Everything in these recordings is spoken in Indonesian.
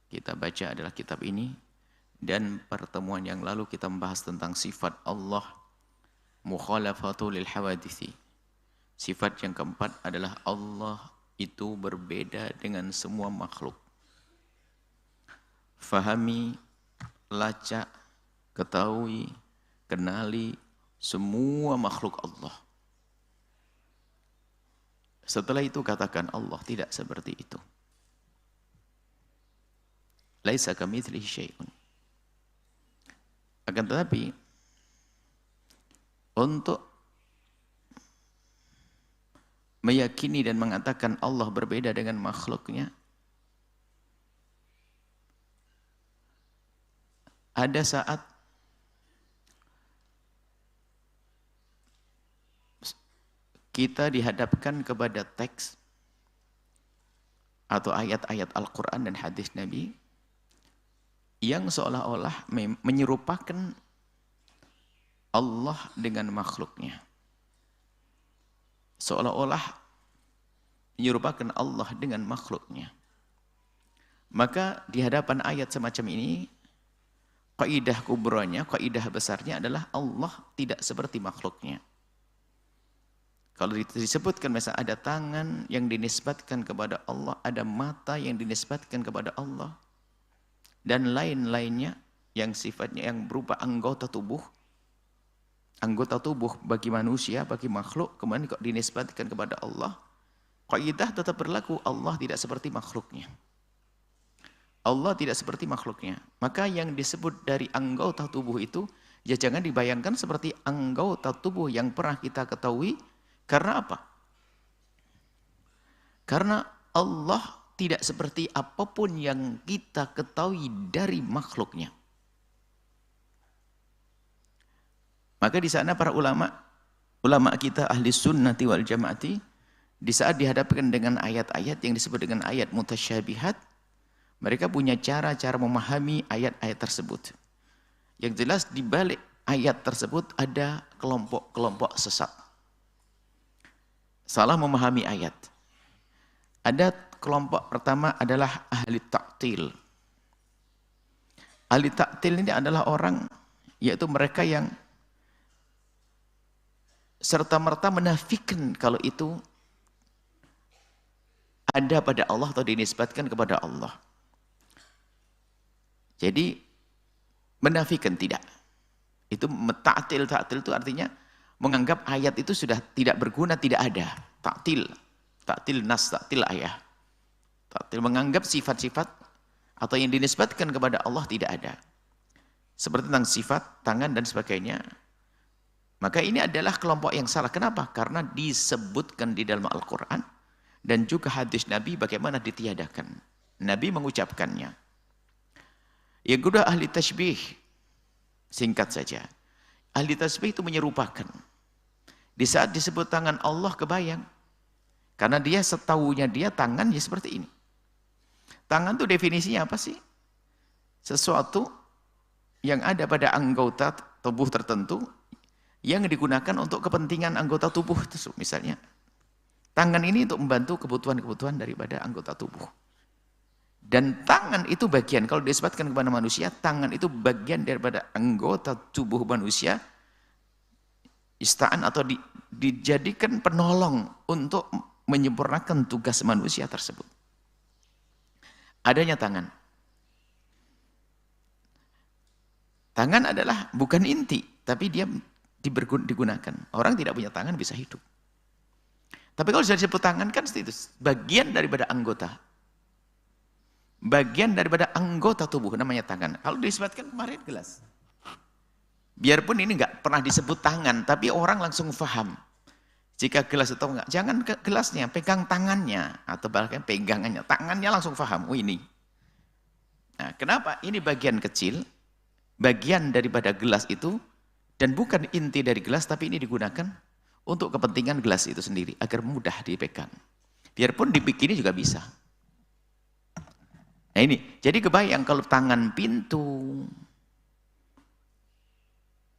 kita baca adalah kitab ini. Dan pertemuan yang lalu kita membahas tentang sifat Allah mukhalafatu lil hawadithi. Sifat yang keempat adalah Allah itu berbeda dengan semua makhluk. Fahami, lacak, ketahui, kenali semua makhluk Allah. Setelah itu katakan Allah tidak seperti itu. Laisa kamitslihi syai'un. Akan tetapi untuk meyakini dan mengatakan Allah berbeda dengan makhluknya, ada saat kita dihadapkan kepada teks atau ayat-ayat Al-Quran dan hadis Nabi yang seolah-olah menyerupakan Allah dengan makhluknya. Seolah-olah menyerupakan Allah dengan makhluknya. Maka di hadapan ayat semacam ini, kaidah kubranya, kaidah besarnya adalah Allah tidak seperti makhluknya. Kalau disebutkan misalnya ada tangan yang dinisbatkan kepada Allah, ada mata yang dinisbatkan kepada Allah, dan lain-lainnya yang sifatnya yang berupa anggota tubuh bagi manusia, bagi makhluk, kemudian kok dinisbatkan kepada Allah, kaidah tetap berlaku, Allah tidak seperti makhluknya. Allah tidak seperti makhluknya. Maka yang disebut dari anggota tubuh itu, ya jangan dibayangkan seperti anggota tubuh yang pernah kita ketahui. Karena apa? Karena Allah tidak seperti apapun yang kita ketahui dari makhluknya. Maka di sana para ulama kita ahli sunnati wal jamaati, di saat dihadapkan dengan ayat-ayat yang disebut dengan ayat mutasyabihat, mereka punya cara-cara memahami ayat-ayat tersebut. Yang jelas di balik ayat tersebut ada kelompok-kelompok sesat. Salah memahami ayat. Ada kelompok pertama adalah ahli ta'til. Ahli ta'til ini adalah orang, yaitu mereka yang serta-merta menafikan kalau itu ada pada Allah atau dinisbatkan kepada Allah. Jadi menafikan tidak. Itu ta'til itu artinya menganggap ayat itu sudah tidak berguna, tidak ada. Ta'til nas, ta'til ayat. Ta'til menganggap sifat-sifat atau yang dinisbatkan kepada Allah tidak ada. Seperti tentang sifat, tangan dan sebagainya. Maka ini adalah kelompok yang salah. Kenapa? Karena disebutkan di dalam Al-Quran dan juga hadis Nabi bagaimana ditiadakan. Nabi mengucapkannya. Yang kedua ahli tasbih. Singkat saja. Ahli tasbih itu menyerupakan. Di saat disebut tangan Allah kebayang. Karena dia setahunya dia tangan ya seperti ini. Tangan itu definisinya apa sih? Sesuatu yang ada pada anggota tubuh tertentu yang digunakan untuk kepentingan anggota tubuh itu misalnya. Tangan ini untuk membantu kebutuhan-kebutuhan daripada anggota tubuh. Dan tangan itu bagian, kalau disebutkan kepada manusia, tangan itu bagian daripada anggota tubuh manusia, istaan atau dijadikan penolong untuk menyempurnakan tugas manusia tersebut. Adanya tangan. Tangan adalah bukan inti, tapi dia digunakan. Orang tidak punya tangan bisa hidup. Tapi kalau sudah disebut tangan kan itu bagian daripada anggota. Bagian daripada anggota tubuh namanya tangan. Kalau disebutkan kemarin gelas. Biarpun ini enggak pernah disebut tangan, tapi orang langsung paham. Jika gelas atau enggak, jangan ke gelasnya, pegang tangannya atau bahkan pegangannya, tangannya langsung paham. Oh ini. Nah, kenapa? Ini bagian kecil, bagian daripada gelas itu dan bukan inti dari gelas, tapi ini digunakan untuk kepentingan gelas itu sendiri agar mudah dipegang. Biarpun dibikini juga bisa. Nah ini, jadi kebayang kalau tangan pintu.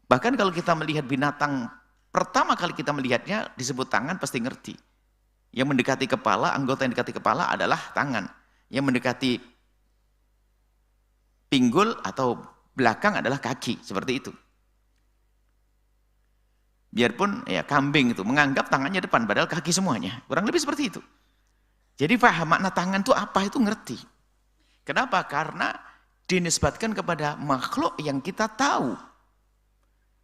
Bahkan kalau kita melihat binatang, pertama kali kita melihatnya disebut tangan pasti ngerti. Yang mendekati kepala, anggota yang mendekati kepala adalah tangan. Yang mendekati pinggul atau belakang adalah kaki, seperti itu. Biarpun ya kambing itu menganggap tangannya depan, padahal kaki semuanya. Kurang lebih seperti itu. Jadi paham makna tangan itu apa, itu ngerti. Kenapa? Karena dinisbatkan kepada makhluk yang kita tahu.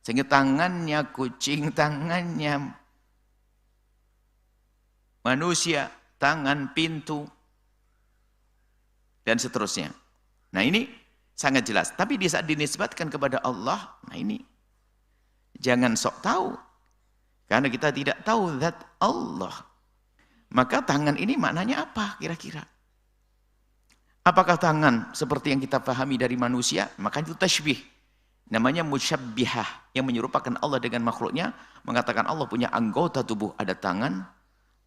Sehingga tangannya kucing, tangannya manusia, tangan pintu, dan seterusnya. Nah ini sangat jelas. Tapi di saat dinisbatkan kepada Allah, nah ini jangan sok tahu. Karena kita tidak tahu zat Allah. Maka tangan ini maknanya apa kira-kira? Apakah tangan seperti yang kita pahami dari manusia? Maka itu tashbih. Namanya musyabbihah, yang menyerupakan Allah dengan makhluknya. Mengatakan Allah punya anggota tubuh. Ada tangan,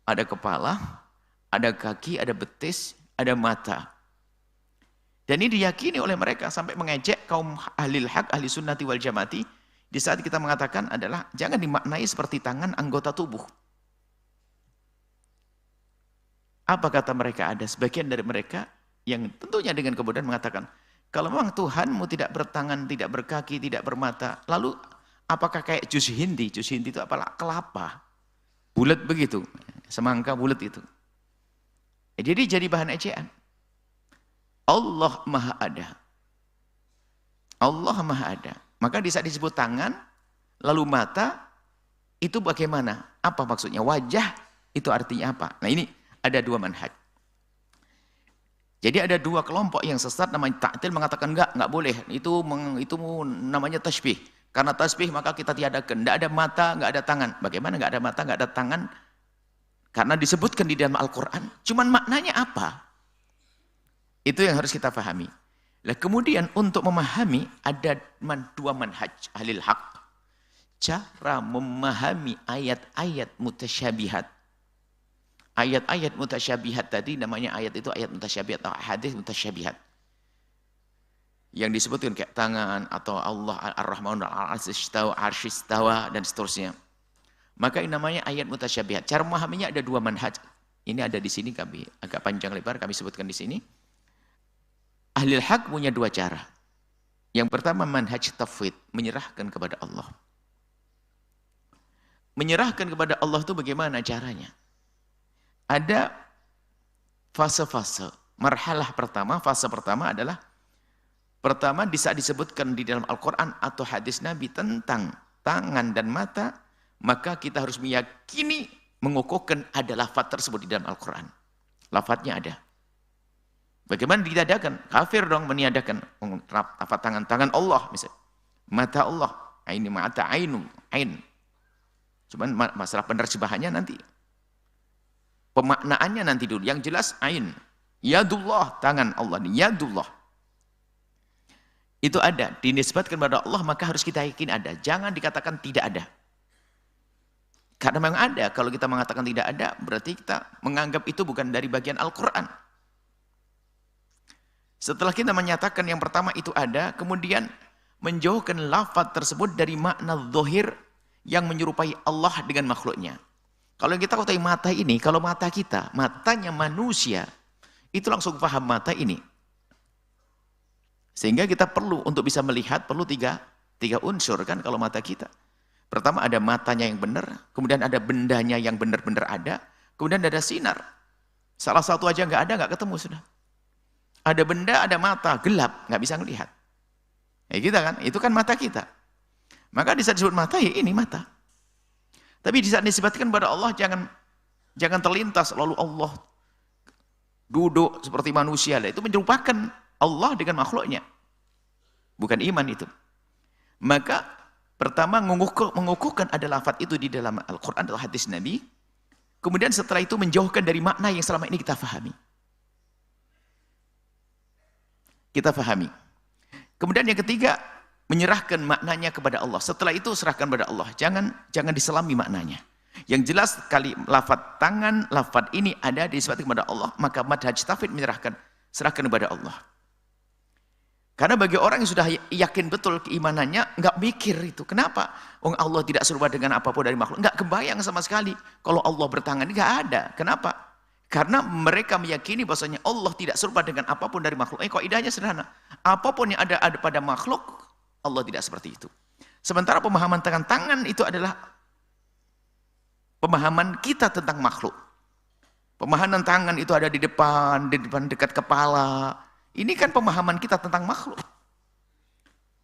ada kepala, ada kaki, ada betis, ada mata. Dan ini diyakini oleh mereka sampai mengejek kaum ahli haq, ahli sunnati wal jamaati. Di saat kita mengatakan adalah jangan dimaknai seperti tangan anggota tubuh. Apa kata mereka? Ada sebagian dari mereka yang tentunya dengan kebodohan mengatakan, kalau memang Tuhanmu tidak bertangan, tidak berkaki, tidak bermata, lalu apakah kayak jus hindi? Jus hindi itu apalah? Kelapa. Bulat begitu. Semangka bulat itu. Jadi bahan ejaan. Allah Maha Ada. Allah Maha Ada. Maka di saat disebut tangan, lalu mata, itu bagaimana? Apa maksudnya? Wajah, itu artinya apa? Nah ini ada dua manhaj. Jadi ada dua kelompok yang sesat namanya ta'til mengatakan enggak boleh. Itu namanya tasbih. Karena tasbih maka kita tiadakan. Enggak ada mata, enggak ada tangan. Bagaimana enggak ada mata, enggak ada tangan? Karena disebutkan di dalam Al-Quran. Cuman maknanya apa? Itu yang harus kita pahami. Nah, kemudian untuk memahami ada dua manhaj ahlil haq. Cara memahami ayat-ayat mutasyabihat. Ayat-ayat mutasyabihat tadi namanya ayat itu ayat mutasyabihat atau hadis mutasyabihat. Yang disebutkan kayak tangan atau Allah Ar-Rahman Al-Arsyistawa dan seterusnya. Maka ini namanya ayat mutasyabihat. Cara memahaminya ada dua manhaj. Ini ada di sini kami agak panjang lebar kami sebutkan di sini. Ahlul haq punya dua cara. Yang pertama manhaj tafwid, menyerahkan kepada Allah. Menyerahkan kepada Allah itu bagaimana caranya? Ada fase-fase. Marhalah pertama, fase pertama adalah pertama di saat disebutkan di dalam Al-Quran atau hadis Nabi tentang tangan dan mata, maka kita harus meyakini mengukuhkan ada lafaz tersebut di dalam Al-Quran. Lafaznya ada. Bagaimana ditiadakan? Kafir dong meniadakan lafaz tangan Allah misalnya. Mata Allah. Ini mata ainu, ain. Cuman masalah penerjemahannya nanti. Pemaknaannya nanti dulu. Yang jelas ain. Yadullah, tangan Allah. Yadullah. Itu ada. Dinisbatkan kepada Allah, maka harus kita yakin ada. Jangan dikatakan tidak ada. Karena memang ada. Kalau kita mengatakan tidak ada, berarti kita menganggap itu bukan dari bagian Al-Quran. Setelah kita menyatakan yang pertama itu ada, kemudian menjauhkan lafaz tersebut dari makna zahir yang menyerupai Allah dengan makhluknya. Kalau yang kita katakan mata ini, kalau mata kita, matanya manusia, itu langsung paham mata ini. Sehingga kita perlu untuk bisa melihat, perlu tiga unsur kan kalau mata kita. Pertama ada matanya yang benar, kemudian ada bendanya yang benar-benar ada, kemudian ada sinar. Salah satu aja nggak ada, nggak ketemu sudah. Ada benda, ada mata, gelap, nggak bisa melihat. Ya kita kan, itu kan mata kita. Maka di saat disebut mata, ya ini mata. Tapi di saat disebutkan kepada Allah, jangan terlintas lalu Allah duduk seperti manusia. Itu menyerupakan Allah dengan makhluknya. Bukan iman itu. Maka pertama mengukuhkan ada lafaz itu di dalam Al-Quran atau hadis Nabi. Kemudian setelah itu menjauhkan dari makna yang selama ini kita fahami. Kita fahami. Kemudian yang ketiga, menyerahkan maknanya kepada Allah. Setelah itu serahkan kepada Allah. Jangan diselami maknanya. Yang jelas kali lafaz tangan, lafaz ini ada disebutkan kepada Allah, maka manhaj tafwid serahkan kepada Allah. Karena bagi orang yang sudah yakin betul keimanannya, nggak mikir itu. Kenapa? Allah tidak serupa dengan apapun dari makhluk. Nggak kebayang sama sekali. Kalau Allah bertangan, nggak ada. Kenapa? Karena mereka meyakini bahwasanya Allah tidak serupa dengan apapun dari makhluk. Kaidahnya sederhana. apapun yang ada pada makhluk, Allah tidak seperti itu. Sementara pemahaman tangan itu adalah pemahaman kita tentang makhluk. Pemahaman tangan itu ada di depan dekat kepala. Ini kan pemahaman kita tentang makhluk.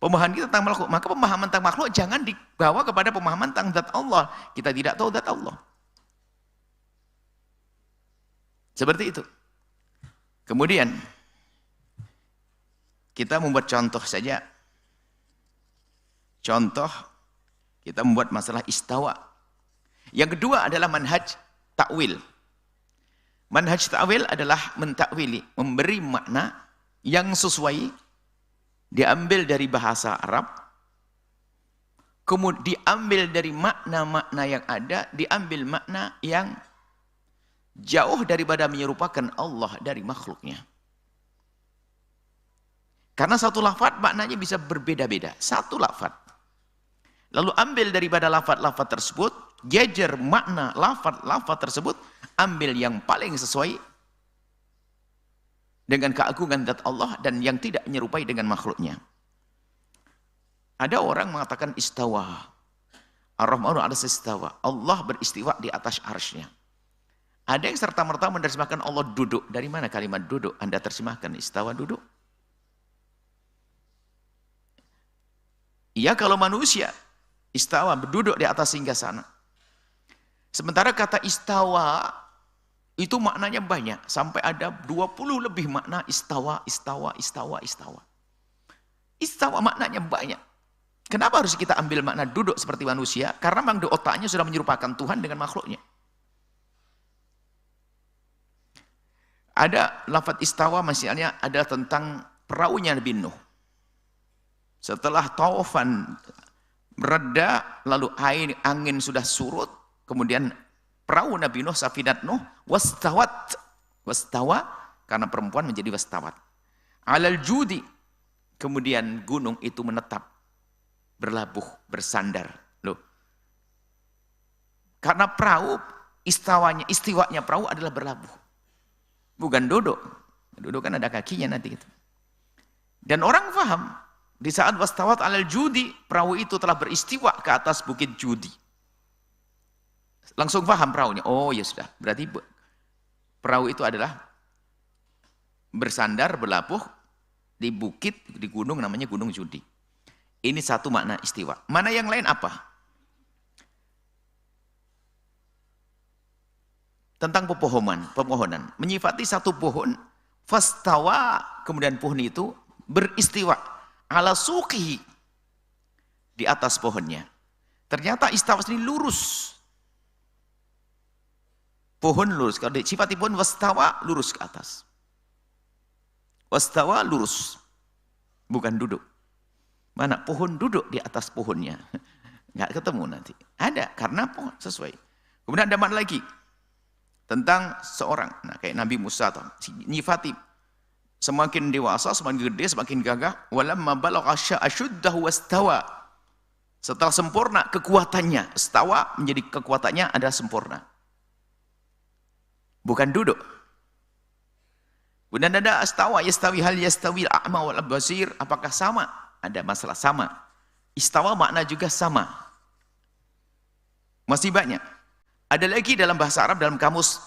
Pemahaman kita tentang makhluk. Maka pemahaman tentang makhluk jangan dibawa kepada pemahaman tentang zat Allah. Kita tidak tahu zat Allah. Seperti itu. Kemudian kita membuat contoh saja. Contoh kita membuat masalah istawa. Yang kedua adalah manhaj ta'wil. Manhaj ta'wil adalah mentakwili, memberi makna yang sesuai, diambil dari bahasa Arab, kemudian diambil dari makna-makna yang ada, diambil makna yang jauh daripada menyerupakan Allah dari makhluknya. Karena satu lafaz maknanya bisa berbeda-beda. Satu lafaz. Lalu ambil daripada lafaz-lafaz tersebut, jajar makna lafaz-lafaz tersebut, ambil yang paling sesuai dengan keagungan zat Allah dan yang tidak menyerupai dengan makhluknya. Ada orang mengatakan istawa. Ar-Rahmanu 'alas istawa. Allah beristiwa di atas arsy-Nya. Ada yang serta-merta menerjemahkan Allah duduk. Dari mana kalimat duduk? Anda terjemahkan istawa duduk? Iya kalau manusia istawa berduduk di atas singgasana. Sementara kata istawa itu maknanya banyak. Sampai ada 20 lebih makna istawa. Istawa maknanya banyak. Kenapa harus kita ambil makna duduk seperti manusia? Karena memang di otaknya sudah menyerupakan Tuhan dengan makhluknya. Ada lafaz istawa misalnya ada tentang perahunya Nabi Nuh. Setelah taufan mereda, lalu angin sudah surut, kemudian perahu Nabi Nuh, safinat Nuh, wastawa, karena perempuan menjadi wastawat. Alal judi, kemudian gunung itu menetap, berlabuh, bersandar. Loh. Karena perahu, istiwanya perahu adalah berlabuh. Bukan duduk. Duduk kan ada kakinya nanti gitu. Dan orang paham, di saat wastawat alal judi, perahu itu telah beristiwa ke atas bukit judi. Langsung paham perahunya. Oh ya sudah, berarti perahu itu adalah bersandar, berlabuh di bukit, di gunung namanya gunung judi. Ini satu makna istiwa. Mana yang lain apa? Tentang pepohonan. Menyifati satu pohon, fastawa, kemudian pohon itu beristiwa ala suqihi, di atas pohonnya. Ternyata istawa ini lurus. Pohon lurus. Kalau sifati pohon wastawa, lurus ke atas. Wastawa lurus. Bukan duduk. Mana pohon duduk di atas pohonnya? Enggak ketemu nanti. Ada karena pohon sesuai. Kemudian ada mana lagi? Tentang seorang, nah kayak Nabi Musa atau nyifati semakin dewasa, semakin gede, semakin gagah. Walamma balagha ashuddahu wastawa. Setelah sempurna kekuatannya, istawa menjadi kekuatannya ada sempurna. Bukan duduk. Kemudian ada istawa, yastawi hal yastawi al-a'ma wal basir, apakah sama? Ada masalah sama. Istawa makna juga sama. Masih banyak. Ada lagi dalam bahasa Arab, dalam kamus,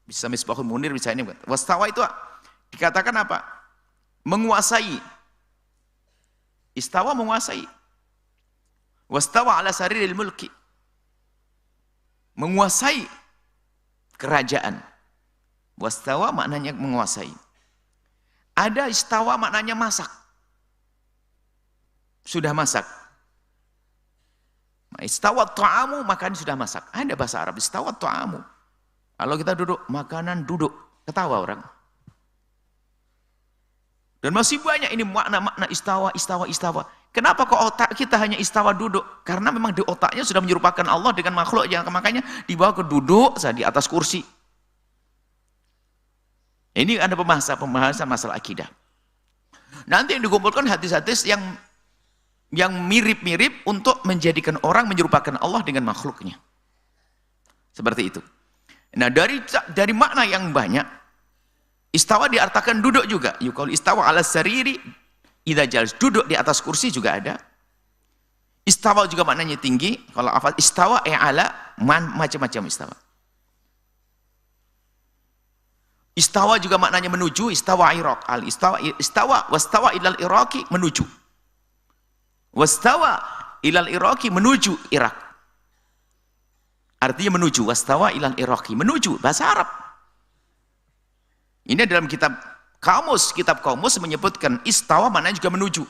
bisa Misbahul Munir, bisa ini. Wastawa itu dikatakan apa? Menguasai. Istawa menguasai. Wastawa ala sariril mulki. Menguasai kerajaan. Wastawa maknanya menguasai. Ada istawa maknanya masak. Sudah masak. Istawa ta'amu, makanan sudah masak. Ada bahasa Arab, istawa ta'amu. Kalau kita duduk, makanan duduk. Ketawa orang. Dan masih banyak ini makna-makna istawa. Kenapa kok otak kita hanya istawa duduk? Karena memang di otaknya sudah menyerupakan Allah dengan makhluk. Makanya dibawa ke duduk saja di atas kursi. Ini ada pembahasan masalah akidah. Nanti yang dikumpulkan hadis-hadis yang mirip-mirip untuk menjadikan orang menyerupakan Allah dengan makhluknya. Seperti itu. Nah dari makna yang banyak, istawa diartikan duduk juga. Yuqalu istawa ala sariri, Idza jalas, duduk di atas kursi juga ada. Istawa juga maknanya tinggi. Kalau hafal istawa ala, macam-macam istawa. Istawa juga maknanya menuju, istawa Iraq. Istawa wastawa ilal Iraqi, menuju. Wastawa ilal Iraqi, menuju Irak. Artinya menuju, wastawa ilal Iraqi, menuju, bahasa Arab. Ini dalam kitab kamus menyebutkan istawa maknanya juga menuju.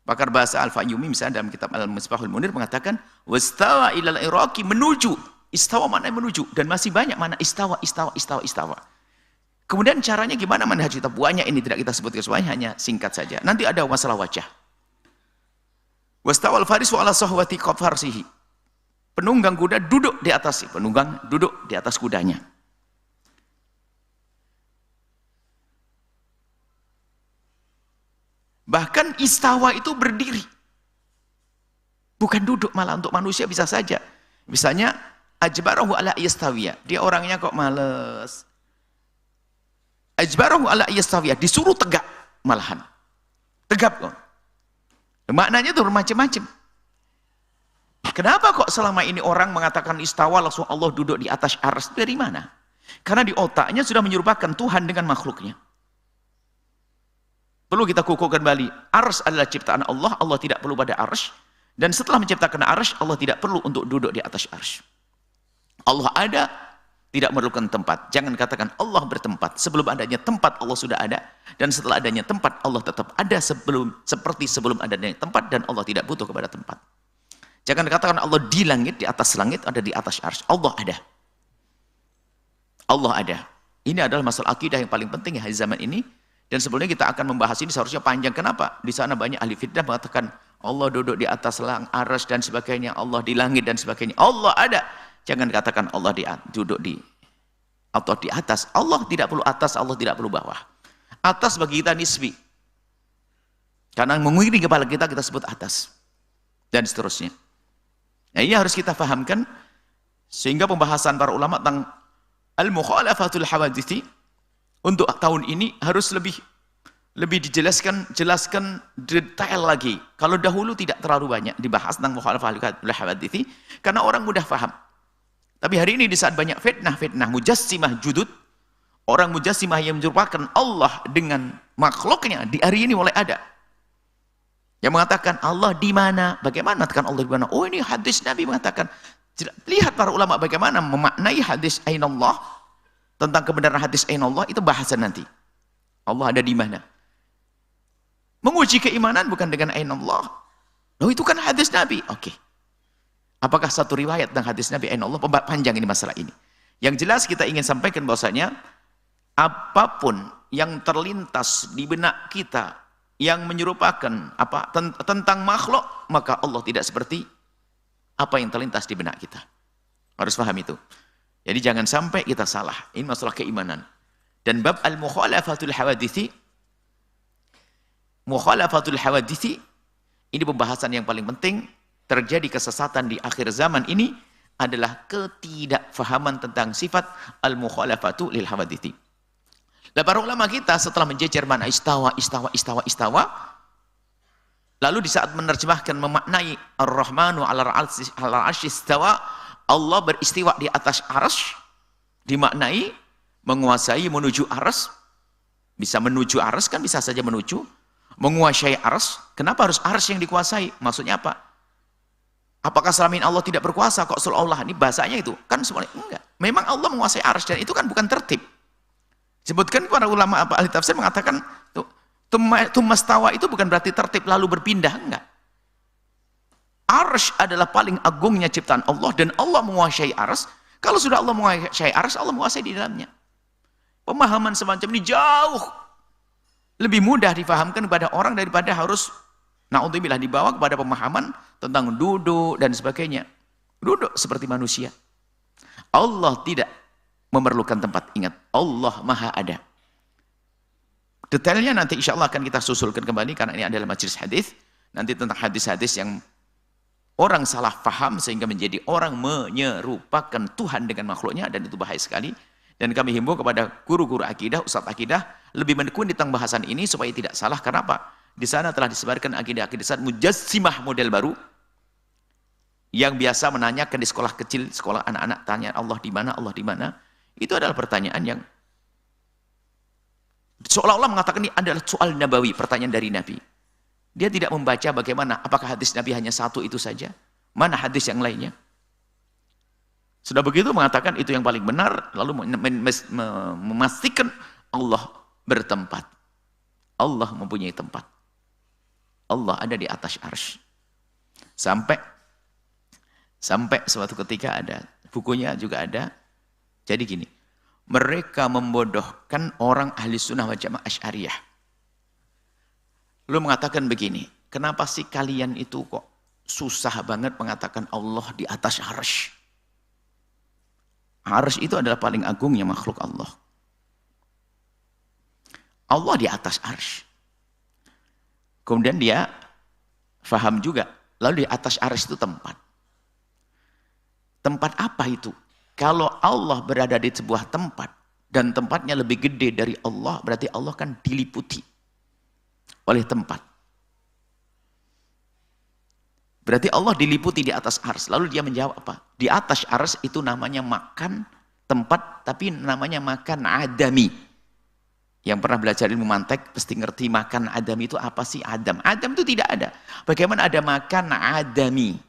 Pakar bahasa Al-Fayyumi misalnya dalam kitab Al-Misbahul Munir mengatakan wastawa ilal Iraqi, menuju. Istawa maknanya menuju, dan masih banyak mana istawa. Kemudian caranya gimana manhaj kita? Banyak, ini tidak kita sebutkan semuanya, hanya singkat saja. Nanti ada masalah wajah. Wastawa al-faris wa ala sahwati farsihi. Penunggang kuda duduk di atas, kudanya. Bahkan istawa itu berdiri. Bukan duduk, malah untuk manusia bisa saja. Misalnya ajbarahu ala yastawiya. Dia orangnya kok males. Ajbarahu ala yastawiya, disuruh tegak malahan. Tegap kok. Maknanya itu macam-macam. Kenapa kok selama ini orang mengatakan istawa langsung Allah duduk di atas arsy? Dari mana? Karena di otaknya sudah menyerupakan Tuhan dengan makhluknya. Perlu kita kukuhkan kembali. Arsy adalah ciptaan Allah, Allah tidak perlu pada arsy. Dan setelah menciptakan arsy, Allah tidak perlu untuk duduk di atas arsy. Allah ada, tidak memerlukan tempat. Jangan katakan Allah bertempat. Sebelum adanya tempat Allah sudah ada, dan setelah adanya tempat Allah tetap ada seperti sebelum adanya tempat, dan Allah tidak butuh kepada tempat. Jangan katakan Allah di langit, di atas langit, ada di atas arsy. Allah ada. Allah ada. Ini adalah masalah akidah yang paling penting di zaman ini, dan sebelumnya kita akan membahas ini seharusnya panjang. Kenapa? Di sana banyak ahli fitnah mengatakan Allah duduk di atas arsy dan sebagainya, Allah di langit dan sebagainya. Allah ada. Jangan katakan Allah duduk di atau di atas. Allah tidak perlu atas, Allah tidak perlu bawah. Atas bagi kita nisbi. Karena mengiringi kepala kita sebut atas. Dan seterusnya. Nah, ini harus kita fahamkan sehingga pembahasan para ulama tentang al-mukhalafatul hawadithi untuk tahun ini harus lebih dijelaskan detail lagi. Kalau dahulu tidak terlalu banyak dibahas tentang mukhalafatul hawadithi karena orang mudah faham. Tapi hari ini di saat banyak fitnah mujassimah judud, orang mujassimah yang menyerupakan Allah dengan makhluknya di hari ini mulai ada. Yang mengatakan Allah di mana? Bagaimana mengatakan Allah di mana? Oh, ini hadis Nabi mengatakan. Lihat para ulama bagaimana memaknai hadis ainallah, tentang kebenaran hadis ainallah itu bahasan nanti. Allah ada di mana? Menguji keimanan bukan dengan ainallah. Loh, itu kan hadis Nabi. Oke. Apakah satu riwayat tentang hadis Nabi ainallah? Panjang ini masalah ini. Yang jelas kita ingin sampaikan bahwasanya apapun yang terlintas di benak kita yang menyerupakan tentang makhluk, maka Allah tidak seperti apa yang terlintas di benak kita. Harus paham itu. Jadi jangan sampai kita salah. Ini masalah keimanan. Dan bab al-mukhalafatul hawadithi, ini pembahasan yang paling penting. Terjadi kesesatan di akhir zaman ini adalah ketidakfahaman tentang sifat al-mukhalafatu lil hawadithi. Dan para ulama kita setelah menjejer mana istawa, lalu di saat menerjemahkan memaknai ar-Rahmanu ala arsy istawa, Allah beristiwa di atas arsy, dimaknai menguasai menuju arsy. Bisa menuju arsy kan bisa saja menuju, menguasai arsy. Kenapa harus arsy yang dikuasai? Maksudnya apa? Apakah selama ini Allah tidak berkuasa kok seolah-olah? Ini bahasanya itu kan semuanya enggak. Memang Allah menguasai arsy dan itu kan bukan tertib. Sebutkan para ulama ahli tafsir mengatakan tumastawa itu bukan berarti tertib lalu berpindah, enggak. Arsy adalah paling agungnya ciptaan Allah dan Allah menguasai arsy. Kalau sudah Allah menguasai arsy, Allah menguasai di dalamnya. Pemahaman semacam ini jauh lebih mudah difahamkan kepada orang daripada harus na'udzubillah dibawa kepada pemahaman tentang duduk dan sebagainya. Duduk seperti manusia. Allah tidak memerlukan tempat. Ingat, Allah Maha ada. Detailnya nanti insya Allah akan kita susulkan kembali karena ini adalah majelis hadis. Nanti tentang hadis-hadis yang orang salah faham sehingga menjadi orang menyerupakan Tuhan dengan makhluknya, dan itu bahaya sekali. Dan kami himbau kepada guru-guru akidah, ustadz akidah, lebih menekuni tentang bahasan ini supaya tidak salah. Karena apa? Di sana telah disebarkan akidah-akidah sesat mujassimah model baru, yang biasa menanyakan di sekolah kecil, sekolah anak-anak tanya Allah di mana, Allah di mana. Itu adalah pertanyaan yang seolah-olah mengatakan ini adalah soal nabawi, pertanyaan dari Nabi. Dia tidak membaca bagaimana, apakah hadis Nabi hanya satu itu saja? Mana hadis yang lainnya? Sudah begitu mengatakan itu yang paling benar, lalu memastikan Allah bertempat. Allah mempunyai tempat. Allah ada di atas arsy. Sampai suatu ketika ada, bukunya juga ada. Jadi gini, mereka membodohkan orang ahli sunnah wal jamaah Asy'ariyah. Lalu mengatakan begini, kenapa sih kalian itu kok susah banget mengatakan Allah di atas arsy? Arsy itu adalah paling agungnya makhluk Allah. Allah di atas arsy. Kemudian dia faham juga, lalu di atas arsy itu tempat. Tempat apa itu? Kalau Allah berada di sebuah tempat dan tempatnya lebih gede dari Allah, berarti Allah kan diliputi oleh tempat. Berarti Allah diliputi di atas ars. Lalu dia menjawab apa? Di atas ars itu namanya makan tempat, tapi namanya makan adami. Yang pernah belajar ilmu mantek pasti ngerti makan adami itu apa sih? Adam. Adam itu tidak ada. Bagaimana ada makan adami?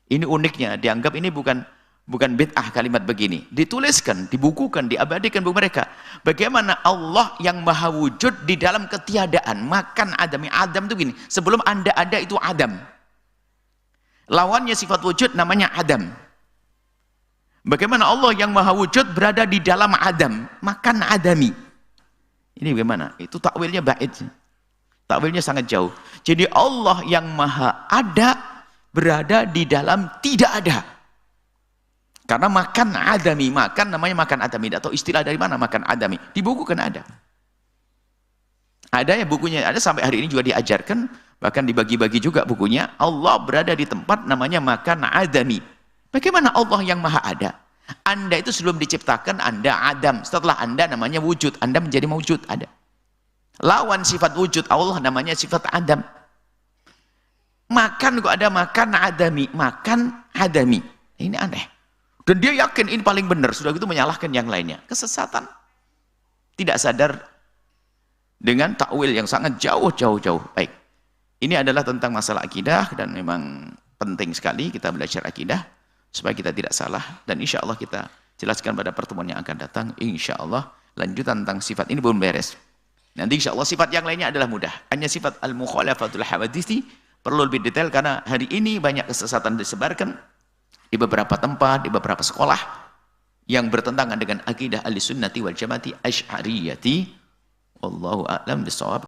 Ini uniknya, dianggap ini bukan bid'ah kalimat begini. Dituliskan, dibukukan, diabadikan buku mereka. Bagaimana Allah yang maha wujud di dalam ketiadaan. Makan adami. Adam itu gini, sebelum Anda ada itu Adam. Lawannya sifat wujud namanya Adam. Bagaimana Allah yang maha wujud berada di dalam Adam. Makan adami. Ini bagaimana? Itu takwilnya ba'id. Takwilnya sangat jauh. Jadi Allah yang maha ada berada di dalam tidak ada. Karena makan adami. Makan namanya makan adami. Atau istilah dari mana makan adami? Di buku kan ada. Ada ya bukunya. Ada sampai hari ini juga diajarkan. Bahkan dibagi-bagi juga bukunya. Allah berada di tempat namanya makan adami. Bagaimana Allah yang maha ada? Anda itu sebelum diciptakan Anda Adam. Setelah Anda namanya wujud. Anda menjadi mewujud. Ada. Lawan sifat wujud Allah namanya sifat Adam. Makan kok ada makan adami. Makan adami. Ini aneh. Dan dia yakin ini paling benar. Sudah gitu menyalahkan yang lainnya. Kesesatan. Tidak sadar dengan takwil yang sangat jauh. Baik. Ini adalah tentang masalah akidah. Dan memang penting sekali kita belajar akidah. Supaya kita tidak salah. Dan insya Allah kita jelaskan pada pertemuan yang akan datang. Insya Allah lanjutan tentang sifat ini belum beres. Nanti insya Allah sifat yang lainnya adalah mudah. Hanya sifat al-mukhalafatul hawadithi perlu lebih detail karena hari ini banyak kesesatan disebarkan di beberapa tempat, di beberapa sekolah yang bertentangan dengan akidah ahli sunnati wal jamaati asy'ariyati. Wallahu a'lam bishawab.